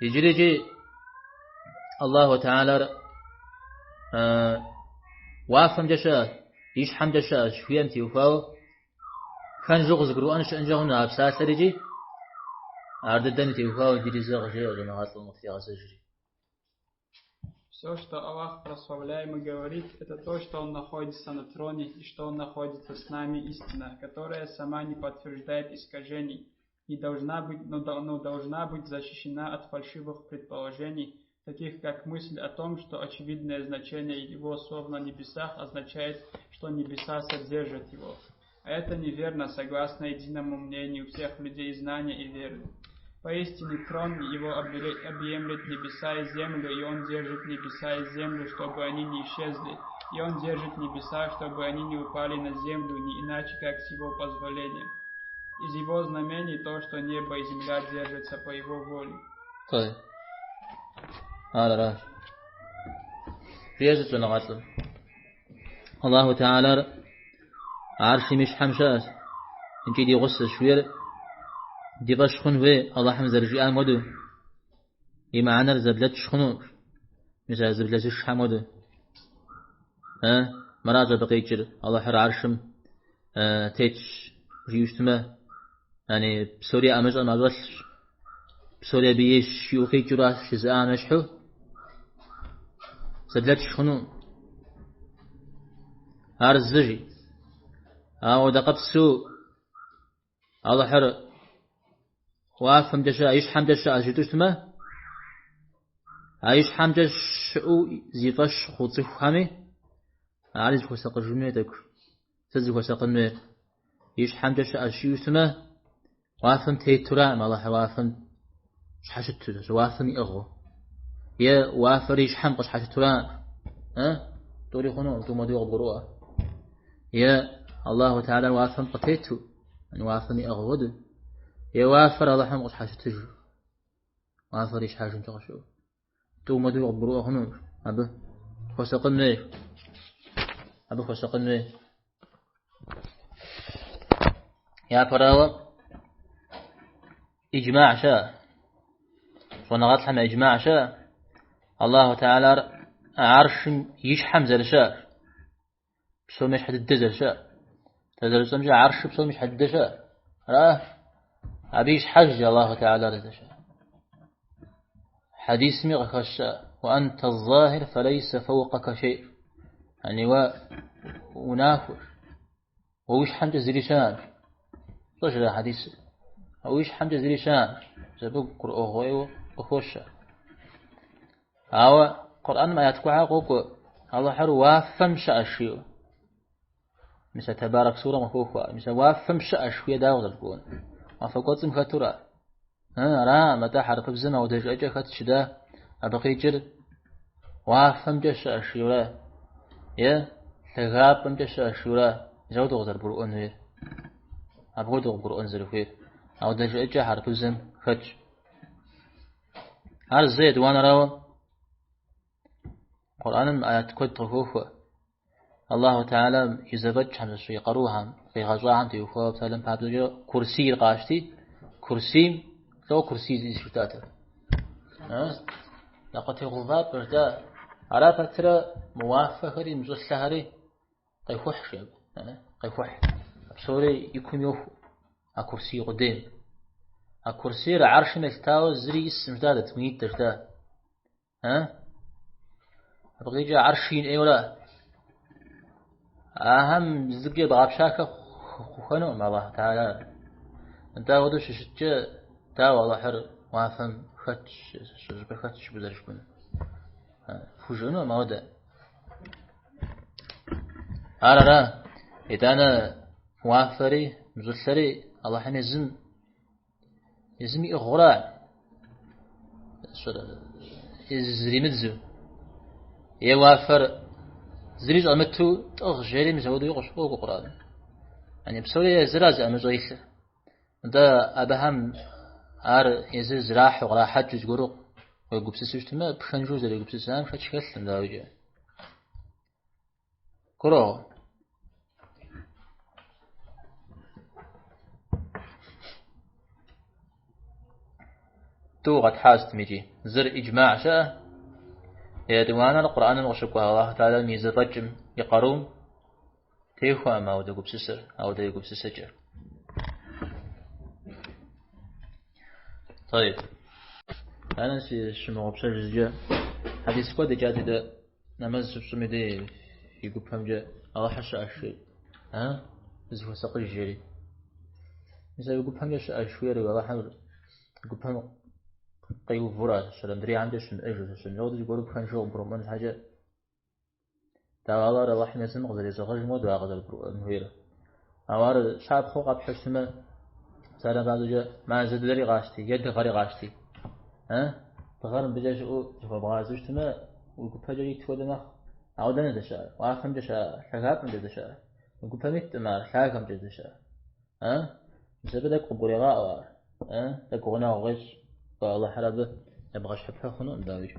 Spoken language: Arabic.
يجري الله تعالى وافم جشاء يش حم جشاء شوية انتي وفاو كان جوغ زقرو أنش أنجهنا بساس رجي أرددني تي وفاو جري زغ جي ولا نغاط المفتي غسجري. Все, что Аллах прославляемый говорит, это то, что Он находится на троне и что Он находится с нами истина, которая сама не подтверждает искажений и должна быть защищена от фальшивых предположений, таких как мысль о том, что очевидное значение Его слов на небесах означает, что небеса содержат Его. А это неверно, согласно единому мнению всех людей знания и веры. Поистине трон Его объемлет небеса и землю, и Он держит небеса и землю, чтобы они не исчезли, и Он держит небеса, чтобы они не упали на землю, не иначе, как с Его позволения. Из Его знамений то, что небо и земля держатся по Его воле. طيب هذا راش ريزت ولا غطل الله تعالى عرشي مش حمشاس انجي دي غصة شوير دي بشخن في الله حمزة رجيئان مدو إما عنا زبلت شخنو مثلا زبلت شحمدو مراجع بقيتشر الله حر عرشم تيتش ريوشتما يعني بسوريا أمج أمجلش بسوريا بيش يوخي جراش شزاء مشحو زبلت شخنو أرزجي أو دقبسو الله حر وافهم دشا ايش حمد دشا جتوشتما ايش حمد شو زيفش خوصي خامي عارف خوسق جميتك تزي خوسق نوير ايش حمد دشا شيوشتما وافهم تيتورا ما الله وافهم شحشت وافهم اغو يا وافر ايش حم قش حشتورا توري خنو تو مدي غبروا يا الله تعالى وافهم قتيتو ان وافهم اغو يوافر الله حمقش حاجة تجو وافر إيش حاجة تغشو تو مدو يغبروا هنو أبو خسقن ليه أبو خسقن ليه يا فراوة إجماع شاء ونغط حما إجماع شاء الله تعالى عرش يشحم زل شاء بسو مش حد الدزل شاء تدرس مش عرش بسو مش حد شاء راه أبيش حج الله تعالى رزشا حديث مغخشا وأنت الظاهر فليس فوقك شيء يعني ونافر ووش حمد زريشان طجل حديث ووش حمد زريشان زبق قرأه وخوشا أو قرآن ما يتقع قوكو الله حر وافم شأشيو مثل تبارك سورة مفوفة مثل وافم شأشيو داوز الكون أفقوتم خطورة را متى حرف بزنا ودج أجا خدشدا أبقي جر وافم جش أشيورا يا لغاب جش أشيورا جود غزر برؤون وير أبغى دغ برؤون زرفير أو دج أجا حرف بزن خدش هذا زيد وانا راو قرآن آيات كود تخوفه الله تعالى يزبط حمس يقروها في غزوان تيوفا بسالم بابدو كرسي قاشتي كرسي لو كرسي زي شتاته لقد يغضب بردا على فترة موافقة هري مزوج هري قيفوح شاب قيفوح بسوري يكون يوفو كرسي قدام كرسي العرش مستوى زري اسم جداد تميت جداد بقي جا عرشين اي ولا أهم زكية بعبشاك خنو مع الله تعالى أنت ودوش شجع تا والله حر وافهم خدش شجع خدش بزرش بنا فوجونو ما ودا أرى إذا أنا وافري مزلسري الله حين يزمي إغراء يزري مدزو يوافر زريج أمتو تغجري مزودو يغش فوق قرآن يعني بسوريا زراز أمزويث دا أبهم يزر زراح وغلا حج جورق ويقبسس اجتماع بخنجوز اللي يقبسس هم خدش كسلم دا وجه كرو توغت حاست ميجي زر إجماع شاء يا دوانا القرآن وشكوها الله تعالى ميزة رجم يقرون تيخوا ما ودا قبسسر أو دا قبسسجر. طيب أنا شمو بسر جزجة حديث قد جات دا نماز سبسمي دي يقول فهم جاء الله حشا أشي زهو سقل جيري مثلا يقول فهم جاء أشويري والله حمر يقول فهم قيو فرات سلام دري عنده شن أجل سن لو يقول فهم شو برمان حاجة تعالى الله حمي سن غزري سخرج مود واغذر نهيرة أوار شعب خوق بحسمة سلام بعد جاء ما زد دري غاشتي يد غري غاشتي تغرم بجاش أو جفا بغازوش تما ويقول فجري تودنا عودنا دشا وآخم دشا حكاكم دشا يقول فميت ما حكاكم دشا بسبب ذلك قبوري غاء لك غنا وغش فالله حرابه يبغى شحبها خنون داويش